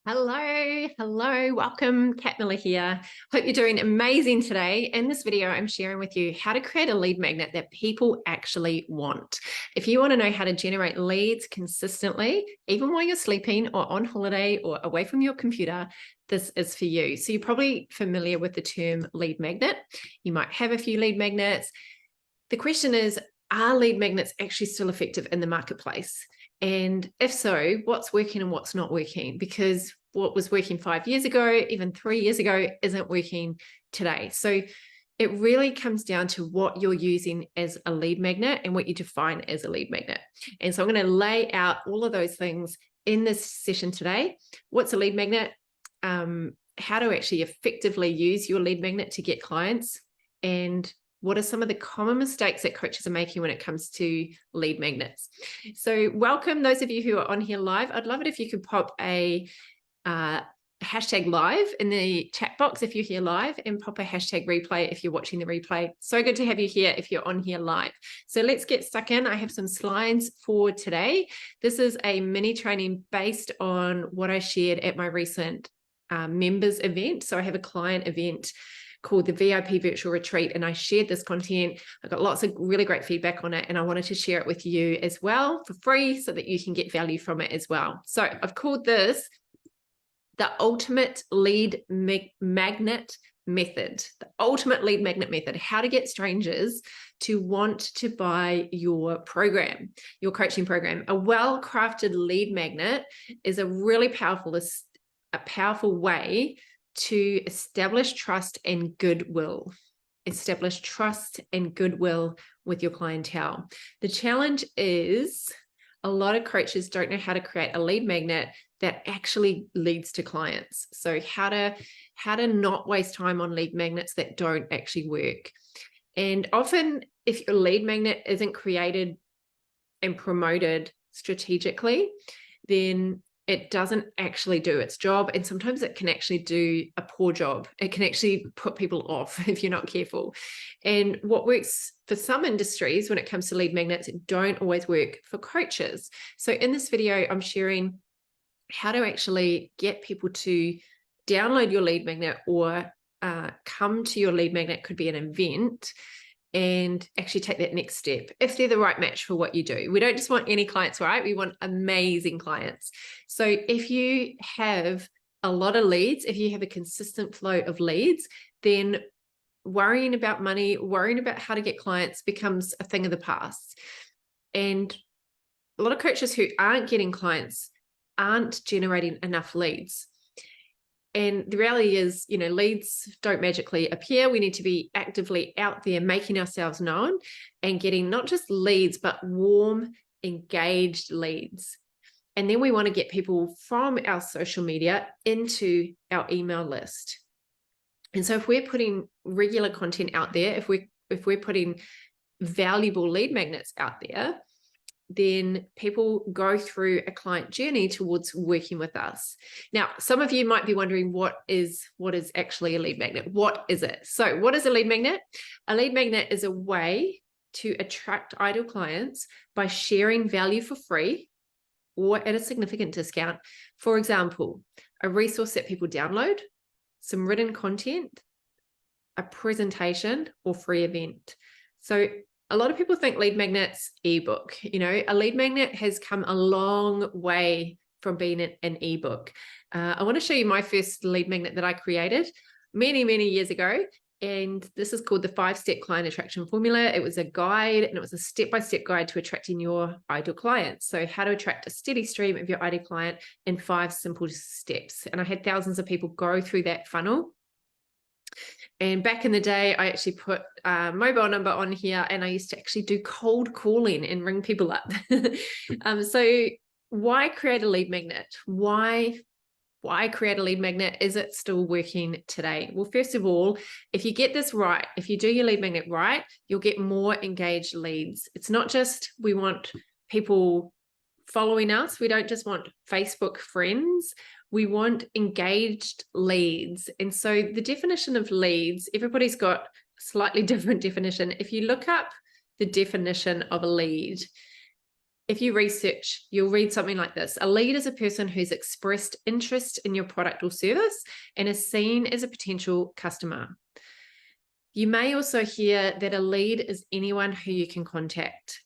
Hello, welcome. Kat Miller here. Hope you're doing amazing today. In this video, I'm sharing with you how to create a lead magnet that people actually want. If you want to know how to generate leads consistently, even while you're sleeping or on holiday or away from your computer, this is for you. So you're probably familiar with the term lead magnet. You might have a few lead magnets. The question is, are lead magnets actually still effective in the marketplace? And if so, what's working and what's not working? Because what was working 5 years ago, even 3 years ago, isn't working today. So it really comes down to what you're using as a lead magnet and what you define as a lead magnet. And so I'm going to lay out all of those things in this session today. What's a lead magnet? How to actually effectively use your lead magnet to get clients, and what are some of the common mistakes that coaches are making when it comes to lead magnets. So welcome those of you who are on here live. I'd love it if you could pop a hashtag live in the chat box if you're here live, and pop a hashtag replay if you're watching the replay. So good to have you here if you're on here live. So let's get stuck in. I have some slides for today. This is a mini training based on what I shared at my recent members event. So I have a client event called the VIP Virtual Retreat, and I shared this content. I got lots of really great feedback on it, and I wanted to share it with you as well for free so that you can get value from it as well. So I've called this the ultimate lead magnet method, the ultimate lead magnet method, how to get strangers to want to buy your program, your coaching program. A well-crafted lead magnet is a really powerful way to establish trust and goodwill. Establish trust and goodwill with your clientele. The challenge is a lot of coaches don't know how to create a lead magnet that actually leads to clients. So how to not waste time on lead magnets that don't actually work. And often if your lead magnet isn't created and promoted strategically, then it doesn't actually do its job. And sometimes it can actually do a poor job. It can actually put people off if you're not careful. And what works for some industries when it comes to lead magnets, it don't always work for coaches. So in this video, I'm sharing how to actually get people to download your lead magnet or come to your lead magnet. Could be an event, and actually take that next step if they're the right match for what you do. We don't just want any clients, right? We want amazing clients. So if you have a lot of leads, if you have a consistent flow of leads, then worrying about money, worrying about how to get clients becomes a thing of the past. And a lot of coaches who aren't getting clients aren't generating enough leads. And the reality is, leads don't magically appear. We need to be actively out there, making ourselves known and getting not just leads, but warm, engaged leads. And then we want to get people from our social media into our email list. And so if we're putting regular content out there, if we're putting valuable lead magnets out there, then people go through a client journey towards working with us. Now, some of you might be wondering, what is actually a lead magnet? What is it? So what is a lead magnet? A lead magnet is a way to attract ideal clients by sharing value for free or at a significant discount. For example, a resource that people download, some written content, a presentation, or free event. So a lot of people think lead magnets ebook. A lead magnet has come a long way from being an ebook. I want to show you my first lead magnet that I created many, many years ago. And this is called the 5-Step Client Attraction Formula. It was a guide, and it was a step-by-step guide to attracting your ideal clients. So how to attract a steady stream of your ideal client in 5 simple steps. And I had thousands of people go through that funnel. And back in the day, I actually put a mobile number on here, and I used to actually do cold calling and ring people up. So why create a lead magnet? Why create a lead magnet? Is it still working today? Well, first of all, if you get this right, if you do your lead magnet right, you'll get more engaged leads. It's not just we want people following us. We don't just want Facebook friends. We want engaged leads. And so the definition of leads, everybody's got a slightly different definition. If you look up the definition of a lead, if you research, you'll read something like this. A lead is a person who's expressed interest in your product or service and is seen as a potential customer. You may also hear that a lead is anyone who you can contact.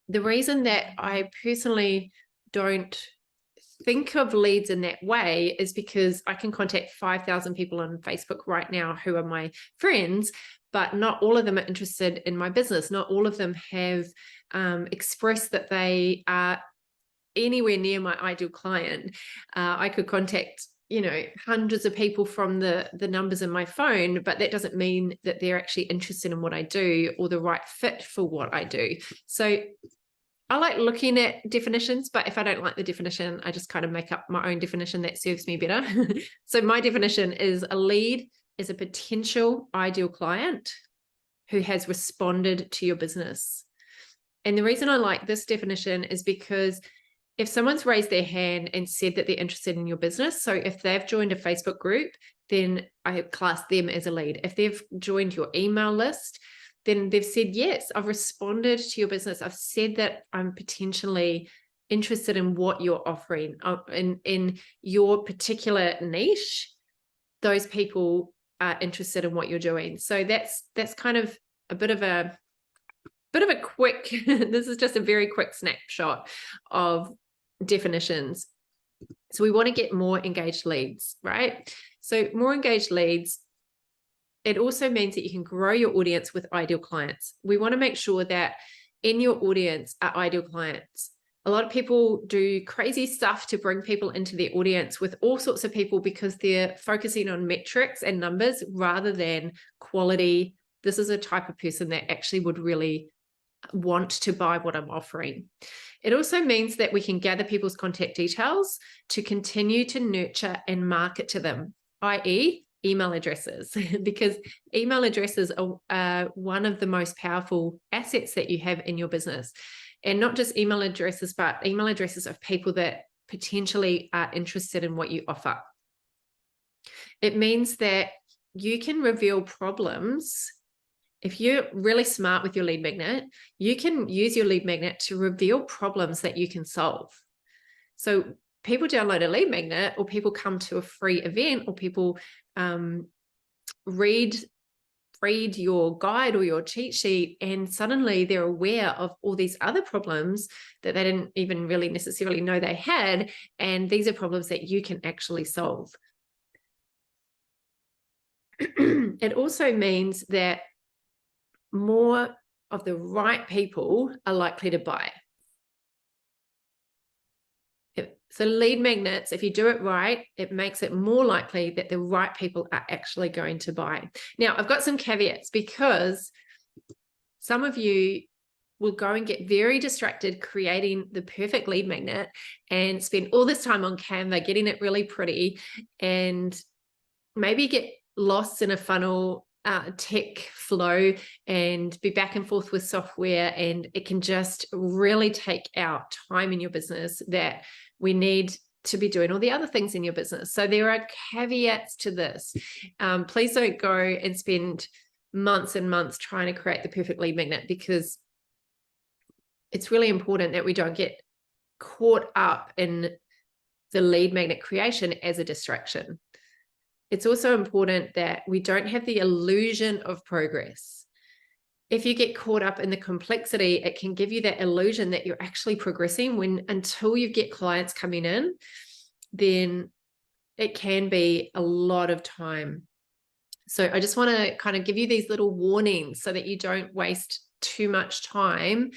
The reason that I personally don't think of leads in that way is because I can contact 5,000 people on Facebook right now who are my friends, but not all of them are interested in my business. Not all of them have expressed that they are anywhere near my ideal client. I could contact, hundreds of people from the numbers in my phone, but that doesn't mean that they're actually interested in what I do or the right fit for what I do. So I like looking at definitions, but if I don't like the definition, I just kind of make up my own definition that serves me better. So my definition is a lead is a potential ideal client who has responded to your business. And the reason I like this definition is because if someone's raised their hand and said that they're interested in your business, so if they've joined a Facebook group, then I class them as a lead. If they've joined your email list, then they've said, yes, I've responded to your business. I've said that I'm potentially interested in what you're offering in your particular niche. Those people are interested in what you're doing. So that's kind of a bit of a quick, this is just a very quick snapshot of definitions. So we want to get more engaged leads, right? So more engaged leads, it also means that you can grow your audience with ideal clients. We want to make sure that in your audience are ideal clients. A lot of people do crazy stuff to bring people into their audience with all sorts of people because they're focusing on metrics and numbers rather than quality. This is a type of person that actually would really want to buy what I'm offering. It also means that we can gather people's contact details to continue to nurture and market to them, i.e., email addresses, because email addresses are one of the most powerful assets that you have in your business. And not just email addresses, but email addresses of people that potentially are interested in what you offer. It means that you can reveal problems. If you're really smart with your lead magnet, you can use your lead magnet to reveal problems that you can solve. So people download a lead magnet, or people come to a free event, or people read your guide or your cheat sheet, and suddenly they're aware of all these other problems that they didn't even really necessarily know they had. And these are problems that you can actually solve. It also means that more of the right people are likely to buy. So lead magnets, if you do it right, it makes it more likely that the right people are actually going to buy. Now, I've got some caveats because some of you will go and get very distracted creating the perfect lead magnet and spend all this time on Canva getting it really pretty, and maybe get lost in a funnel tech flow and be back and forth with software, and it can just really take out time in your business that we need to be doing all the other things in your business. So there are caveats to this. Please don't go and spend months and months trying to create the perfect lead magnet, because it's really important that we don't get caught up in the lead magnet creation as a distraction. It's also important that we don't have the illusion of progress. If you get caught up in the complexity, it can give you that illusion that you're actually progressing, when until you get clients coming in, then it can be a lot of time. So I just want to kind of give you these little warnings so that you don't waste too much time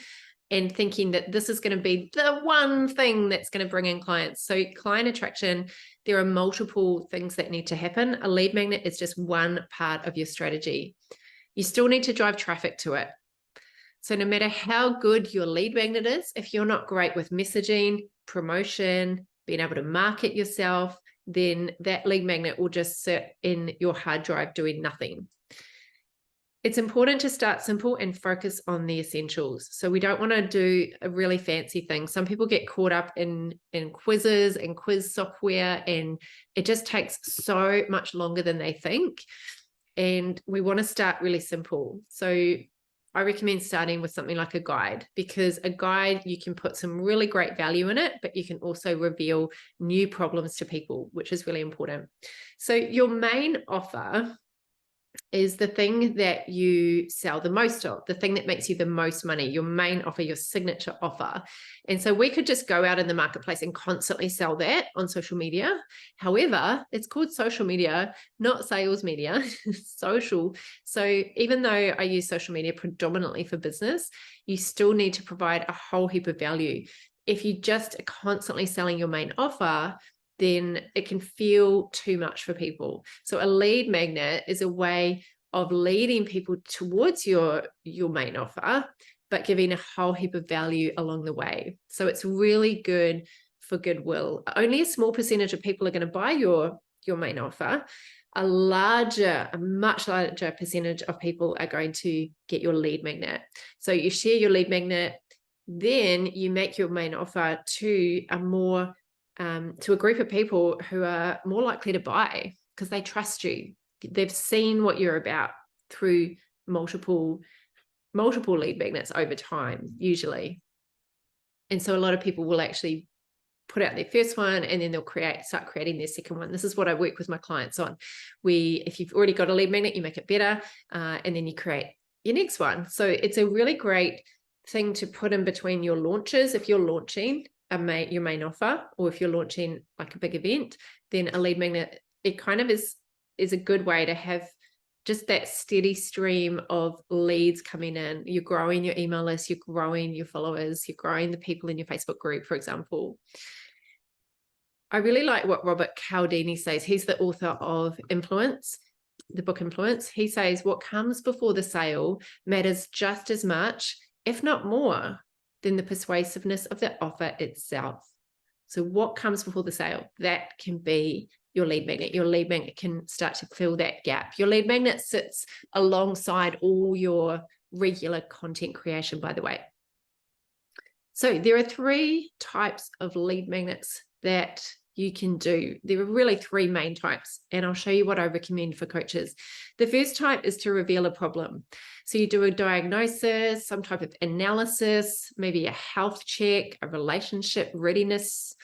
and thinking that this is going to be the one thing that's going to bring in clients. So client attraction, there are multiple things that need to happen. A lead magnet is just one part of your strategy. You still need to drive traffic to it. So no matter how good your lead magnet is, if you're not great with messaging, promotion, being able to market yourself, then that lead magnet will just sit in your hard drive doing nothing. It's important to start simple and focus on the essentials. So we don't want to do a really fancy thing. Some people get caught up in quizzes and quiz software, and it just takes so much longer than they think. And we want to start really simple. So I recommend starting with something like a guide, because a guide, you can put some really great value in it, but you can also reveal new problems to people, which is really important. So your main offer is the thing that you sell the most of, the thing that makes you the most money, your main offer, your signature offer. And so we could just go out in the marketplace and constantly sell that on social media. However, it's called social media, not sales media, social. So even though I use social media predominantly for business, you still need to provide a whole heap of value. If you just are constantly selling your main offer, then it can feel too much for people. So a lead magnet is a way of leading people towards your main offer, but giving a whole heap of value along the way. So it's really good for goodwill. Only a small percentage of people are going to buy your main offer. A much larger percentage of people are going to get your lead magnet. So you share your lead magnet, then you make your main offer to a group of people who are more likely to buy because they trust you. They've seen what you're about through multiple lead magnets over time, usually. And so a lot of people will actually put out their first one, and then they'll start creating their second one. This is what I work with my clients on. If you've already got a lead magnet, you make it better, and then you create your next one. So it's a really great thing to put in between your launches. If you're launching your main offer, or if you're launching like a big event, then a lead magnet, it kind of is a good way to have just that steady stream of leads coming in. You're growing your email list, you're growing your followers, you're growing the people in your Facebook group, for example. I really like what Robert Cialdini says. He's the author of Influence, the book Influence. He says what comes before the sale matters just as much, if not more, than the persuasiveness of the offer itself. So what comes before the sale? That can be your lead magnet. Your lead magnet can start to fill that gap. Your lead magnet sits alongside all your regular content creation, by the way. So there are 3 types of lead magnets that you can do. There are really 3 main types, and I'll show you what I recommend for coaches. The first type is to reveal a problem. So you do a diagnosis, some type of analysis, maybe a health check, a relationship readiness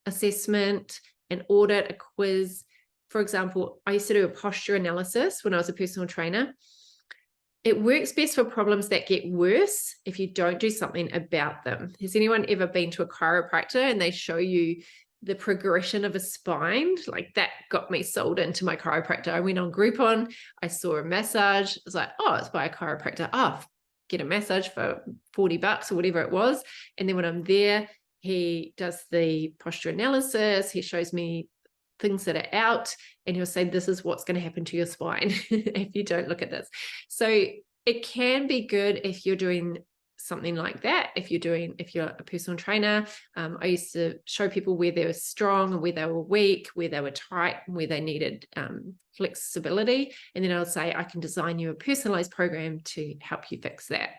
assessment, an audit, a quiz. For example, I used to do a posture analysis when I was a personal trainer. It works best for problems that get worse if you don't do something about them. Has anyone ever been to a chiropractor and they show you the progression of a spine? Like, that got me sold into my chiropractor. I went on Groupon, I saw a massage. I was like, oh, it's by a chiropractor. Oh, get a massage for $40 or whatever it was. And then when I'm there, he does the posture analysis. He shows me things that are out, and he'll say, this is what's going to happen to your spine if you don't look at this. So it can be good if you're doing something like that. If you're a personal trainer, I used to show people where they were strong and where they were weak, where they were tight, and where they needed flexibility. And then I would say, I can design you a personalized program to help you fix that.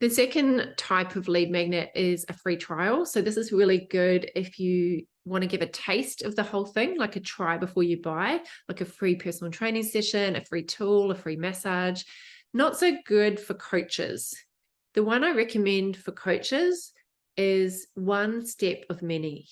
The second type of lead magnet is a free trial. So this is really good if you want to give a taste of the whole thing, like a try before you buy, like a free personal training session, a free tool, a free massage. Not so good for coaches. The one I recommend for coaches is one step of many.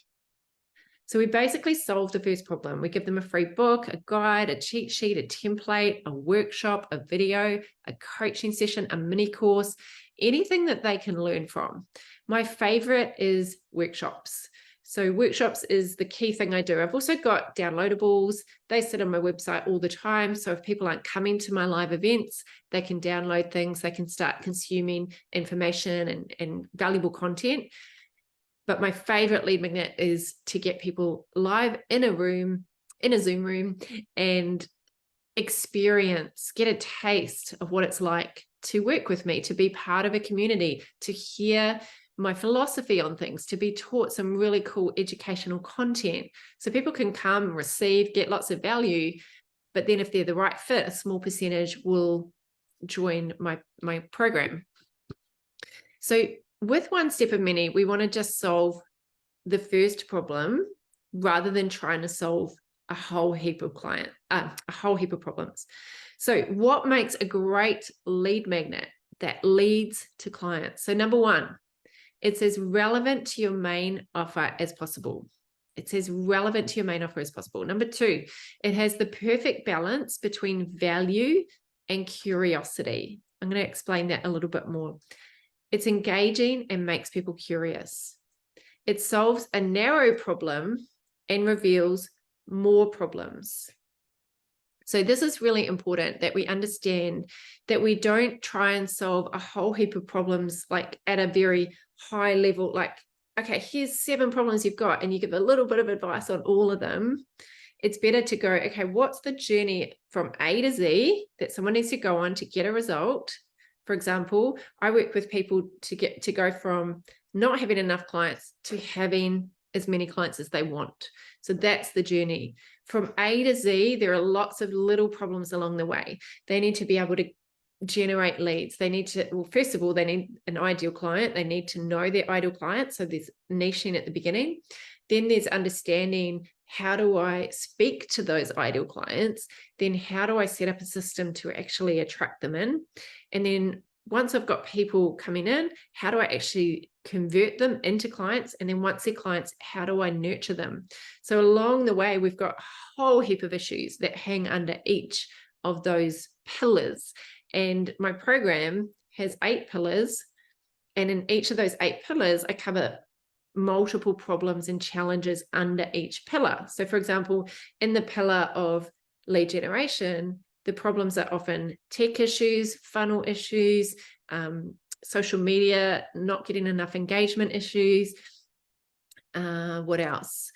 So we basically solve the first problem. We give them a free book, a guide, a cheat sheet, a template, a workshop, a video, a coaching session, a mini course, anything that they can learn from. My favorite is workshops. So workshops is the key thing I do. I've also got downloadables. They sit on my website all the time. So if people aren't coming to my live events, they can download things. They can start consuming information and valuable content. But my favorite lead magnet is to get people live in a Zoom room, and get a taste of what it's like to work with me, to be part of a community, to hear my philosophy on things, to be taught some really cool educational content. So people can come, receive, get lots of value, but then if they're the right fit, a small percentage will join my program. So with one step of many, we want to just solve the first problem rather than trying to solve a whole heap of problems. So what makes a great lead magnet that leads to clients? So number one, it's as relevant to your main offer as possible. It's as relevant to your main offer as possible. Number two, it has the perfect balance between value and curiosity. I'm going to explain that a little bit more. It's engaging and makes people curious. It solves a narrow problem and reveals more problems. So this is really important, that we understand that we don't try and solve a whole heap of problems like at a very high level, like, okay, here's 7 problems you've got, and you give a little bit of advice on all of them. It's better to go, okay, what's the journey from A to Z that someone needs to go on to get a result? For example, I work with people to go from not having enough clients to having as many clients as they want. So that's the journey. From A to Z, there are lots of little problems along the way. They need to be able to generate leads. They need to, well, first of all, they need an ideal client. They need to know their ideal client. So there's niching at the beginning. Then there's understanding, how do I speak to those ideal clients? Then how do I set up a system to actually attract them in? And then once I've got people coming in, how do I actually convert them into clients? And then once they're clients, how do I nurture them? So along the way, we've got a whole heap of issues that hang under each of those pillars. And my program has 8 pillars. And in each of those 8 pillars, I cover multiple problems and challenges under each pillar. So for example, in the pillar of lead generation, the problems are often tech issues, funnel issues, social media, not getting enough engagement issues. What else?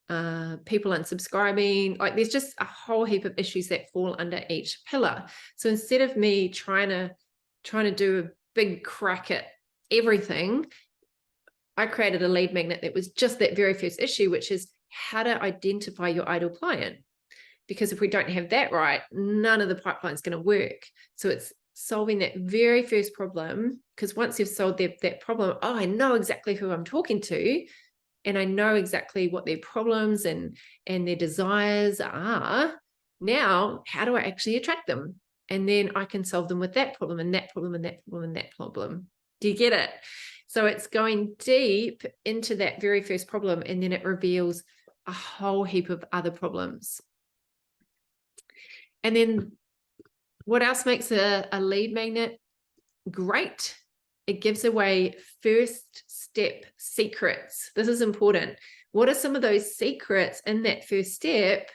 People unsubscribing. Like, there's just a whole heap of issues that fall under each pillar. So instead of me trying to do a big crack at everything, I created a lead magnet that was just that very first issue, which is how to identify your ideal client. Because if we don't have that right, none of the pipeline is going to work. So it's solving that very first problem, because once you've solved that problem, oh, I know exactly who I'm talking to, and I know exactly what their problems and their desires are. Now, how do I actually attract them? And then I can solve them with that problem and that problem and that problem and that problem. Do you get it? So it's going deep into that very first problem, and then it reveals a whole heap of other problems. And then what else makes a lead magnet great? It gives away first step secrets. This is important. What are some of those secrets in that first step?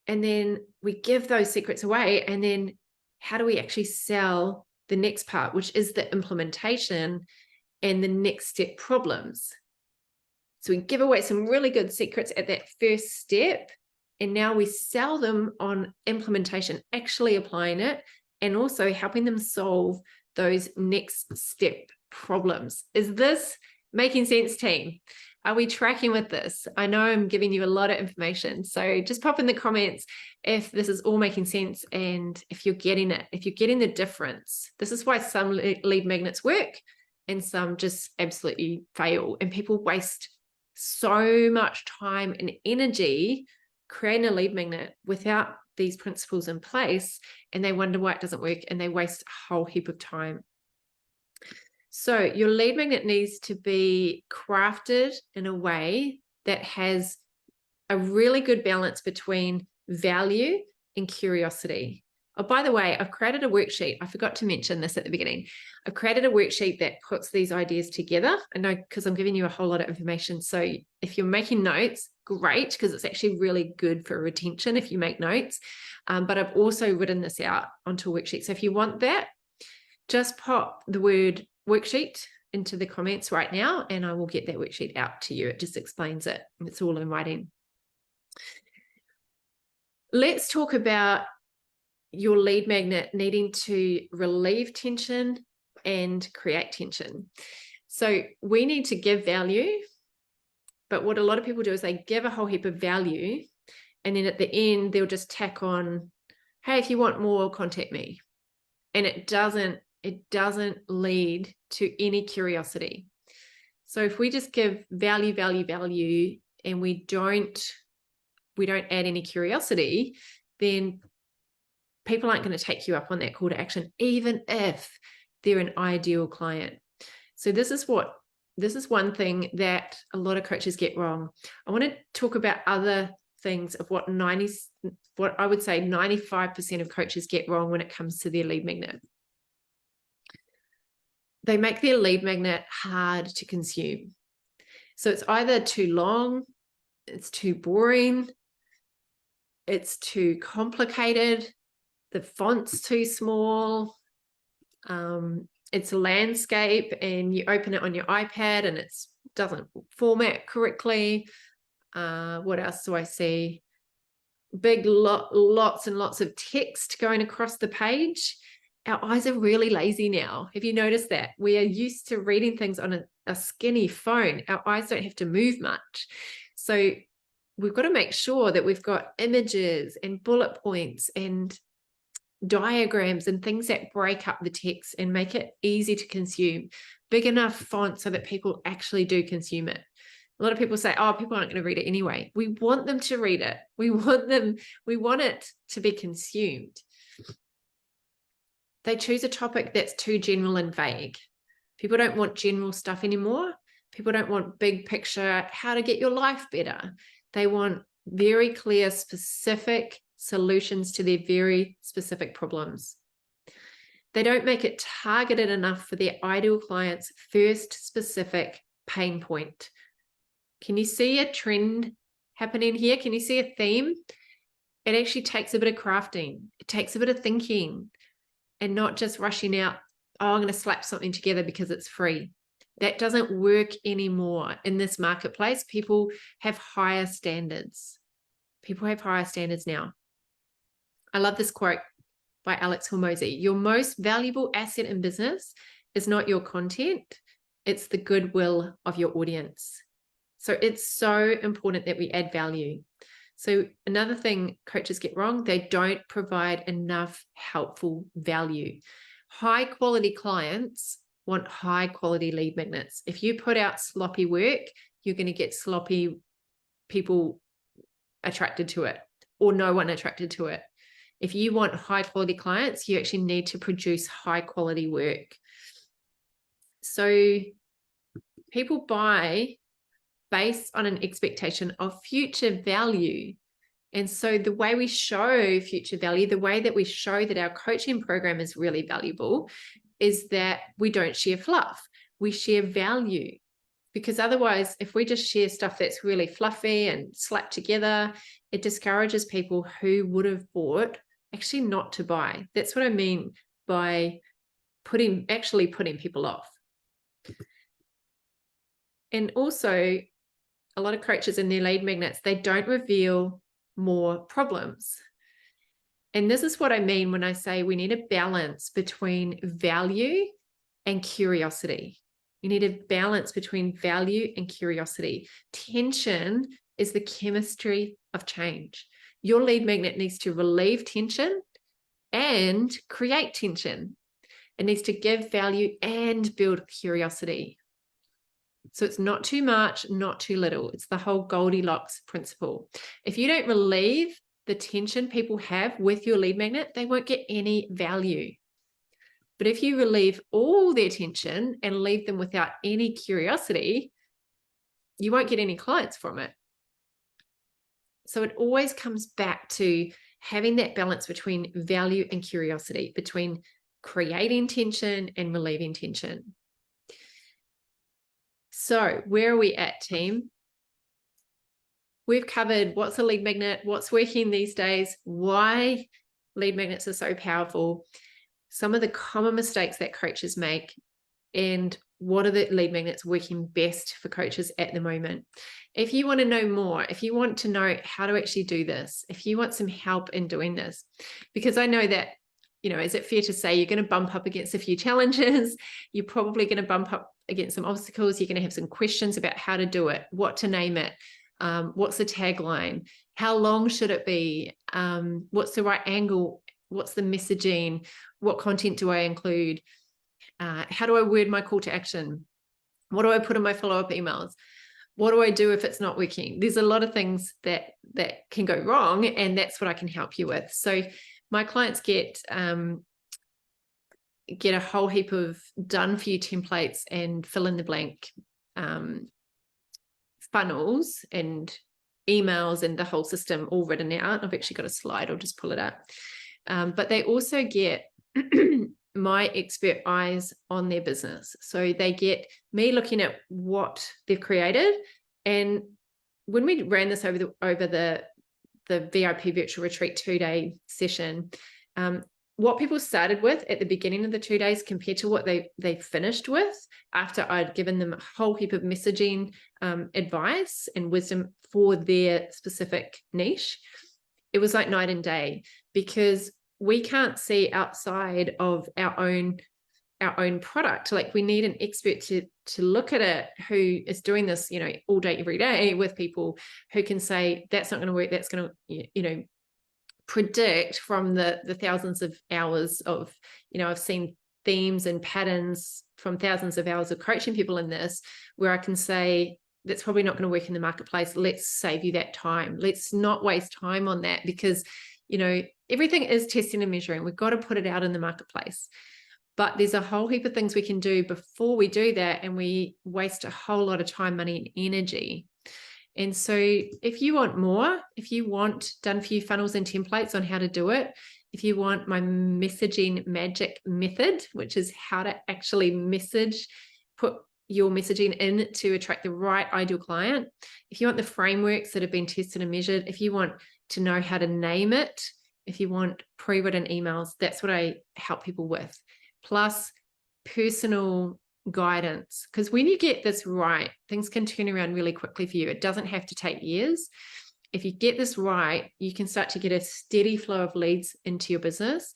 And then we give those secrets away. And then how do we actually sell the next part, which is the implementation and the next step problems? So we give away some really good secrets at that first step. And now we sell them on implementation, actually applying it, and also helping them solve those next step problems. Is this making sense, team? Are we tracking with this? I know I'm giving you a lot of information, so just pop in the comments if this is all making sense and if you're getting it, if you're getting the difference. This is why some lead magnets work and some just absolutely fail, and people waste so much time and energy creating a lead magnet without these principles in place, and they wonder why it doesn't work, and they waste a whole heap of time. So your lead magnet needs to be crafted in a way that has a really good balance between value and curiosity. Oh, by the way, I've created a worksheet. I forgot to mention this at the beginning. I've created a worksheet that puts these ideas together. I know, because I'm giving you a whole lot of information. So if you're making notes, great, because it's actually really good for retention if you make notes. But I've also written this out onto a worksheet. So if you want that, just pop the word worksheet into the comments right now, and I will get that worksheet out to you. It just explains it. It's all in writing. Let's talk about your lead magnet needing to relieve tension and create tension. So we need to give value, but what a lot of people do is they give a whole heap of value, and then at the end they'll just tack on, hey, if you want more, contact me. And it doesn't lead to any curiosity. So if we just give value, and we don't we don't add any curiosity, then people aren't going to take you up on that call to action, even if they're an ideal client. So this is one thing that a lot of coaches get wrong. I want to talk about other things of what I would say 95% of coaches get wrong when it comes to their lead magnet. They make their lead magnet hard to consume. So it's either too long, it's too boring, it's too complicated, the font's too small, it's a landscape and you open it on your iPad and it doesn't format correctly. What else do I see? Lots and lots of text going across the page. Our eyes are really lazy now. Have you noticed that? We are used to reading things on a skinny phone. Our eyes don't have to move much. So we've got to make sure that we've got images and bullet points and diagrams and things that break up the text and make it easy to consume. Big enough font so that people actually do consume it. A lot of people say, oh, people aren't going to read it anyway. We want them to read it. We want it to be consumed. They choose a topic that's too general and vague. People don't want general stuff anymore. People don't want big picture, how to get your life better. They want very clear, specific solutions to their very specific problems. They don't make it targeted enough for their ideal client's first specific pain point. Can you see a trend happening here? Can you see a theme? It actually takes a bit of crafting. It takes a bit of thinking and not just rushing out, oh, I'm going to slap something together because it's free. That doesn't work anymore in this marketplace. People have higher standards. People have higher standards now. I love this quote by Alex Hormozi. Your most valuable asset in business is not your content, it's the goodwill of your audience. So it's so important that we add value. So another thing coaches get wrong, they don't provide enough helpful value. High quality clients want high quality lead magnets. If you put out sloppy work, you're going to get sloppy people attracted to it or no one attracted to it. If you want high quality clients, you actually need to produce high quality work. So people buy based on an expectation of future value. And so the way we show future value, the way that we show that our coaching program is really valuable is that we don't share fluff. We share value. Because otherwise, if we just share stuff that's really fluffy and slapped together, it discourages people who would have bought actually not to buy. That's what I mean by actually putting people off. And also, a lot of coaches in their lead magnets, they don't reveal more problems. And this is what I mean when I say we need a balance between value and curiosity. You need a balance between value and curiosity. Tension is the chemistry of change. Your lead magnet needs to relieve tension and create tension. It needs to give value and build curiosity. So it's not too much, not too little. It's the whole Goldilocks principle. If you don't relieve the tension people have with your lead magnet, they won't get any value. But if you relieve all their tension and leave them without any curiosity, you won't get any clients from it. So it always comes back to having that balance between value and curiosity, between creating tension and relieving tension. So where are we at, team? We've covered what's a lead magnet, what's working these days, why lead magnets are so powerful, some of the common mistakes that coaches make, and what are the lead magnets working best for coaches at the moment. If you want to know more, if you want to know how to actually do this, if you want some help in doing this, because I know that, is it fair to say you're going to bump up against a few challenges? You're probably going to bump up against some obstacles. You're going to have some questions about how to do it, what to name it, what's the tagline, how long should it be, what's the right angle, what's the messaging, what content do I include, how do I word my call to action, what do I put in my follow-up emails? what do I do if it's not working? There's a lot of things that can go wrong, and that's what I can help you with. So my clients get a whole heap of done for you templates and fill in the blank funnels and emails and the whole system all written out. I've actually got a slide, I'll just pull it up. But they also get my expert eyes on their business. So they get me looking at what they've created. And when we ran this over the VIP virtual retreat 2-day session, what people started with at the beginning of the 2 days compared to what they finished with after I'd given them a whole heap of messaging advice and wisdom for their specific niche, it was like night and day, because we can't see outside of our own product. Like, we need an expert to look at it who is doing this, all day, every day with people, who can say, that's not going to work. That's going to, predict from the thousands of hours of, I've seen themes and patterns from thousands of hours of coaching people in this, where I can say, that's probably not going to work in the marketplace. Let's save you that time. Let's not waste time on that, because, everything is testing and measuring. We've got to put it out in the marketplace. But there's a whole heap of things we can do before we do that, and we waste a whole lot of time, money, and energy. And so if you want more, if you want done for you funnels and templates on how to do it, if you want my messaging magic method, which is how to actually put your messaging in to attract the right ideal client, if you want the frameworks that have been tested and measured, if you want to know how to name it, if you want pre-written emails, that's what I help people with. Plus personal guidance, because when you get this right, things can turn around really quickly for you. It doesn't have to take years. If you get this right, you can start to get a steady flow of leads into your business.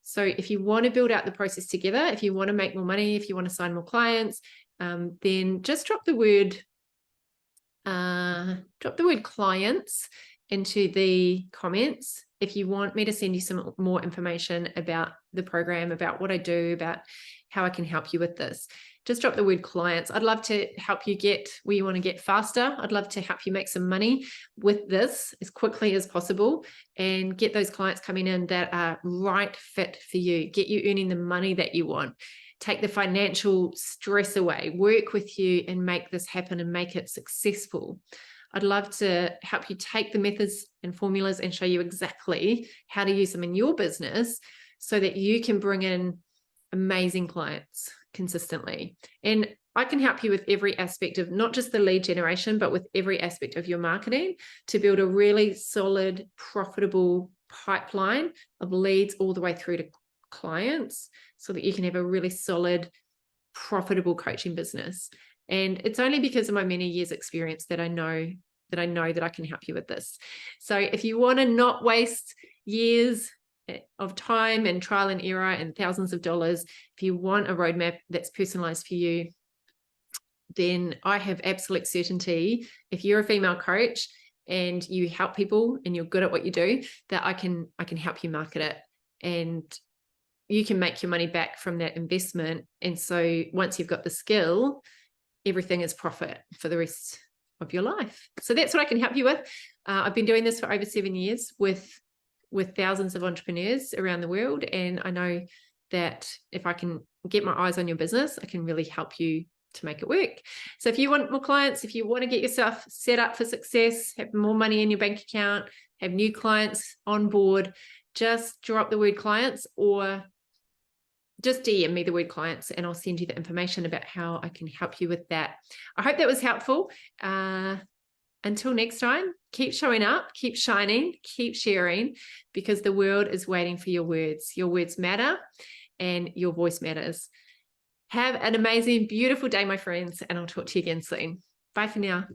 So if you want to build out the process together, if you want to make more money, if you want to sign more clients, then just drop the word clients into the comments. If you want me to send you some more information about the program, about what I do, about how I can help you with this, just drop the word clients. I'd love to help you get where you want to get faster. I'd love to help you make some money with this as quickly as possible and get those clients coming in that are right fit for you, get you earning the money that you want, take the financial stress away, work with you and make this happen and make it successful. I'd love to help you take the methods and formulas and show you exactly how to use them in your business so that you can bring in amazing clients consistently. And I can help you with every aspect of not just the lead generation, but with every aspect of your marketing to build a really solid, profitable pipeline of leads all the way through to clients so that you can have a really solid, profitable coaching business. And it's only because of my many years experience that I know that I can help you with this. So if you want to not waste years of time and trial and error and thousands of dollars, if you want a roadmap that's personalized for you, then I have absolute certainty, if you're a female coach and you help people and you're good at what you do, that I can help you market it and you can make your money back from that investment. And so once you've got the skill, everything is profit for the rest of your life. So that's what I can help you with. I've been doing this for over 7 years with thousands of entrepreneurs around the world. And I know that if I can get my eyes on your business, I can really help you to make it work. So if you want more clients, if you want to get yourself set up for success, have more money in your bank account, have new clients on board, just drop the word clients or just DM me the word clients and I'll send you the information about how I can help you with that. I hope that was helpful. Until next time, keep showing up, keep shining, keep sharing, because the world is waiting for your words. Your words matter and your voice matters. Have an amazing, beautiful day, my friends, and I'll talk to you again soon. Bye for now.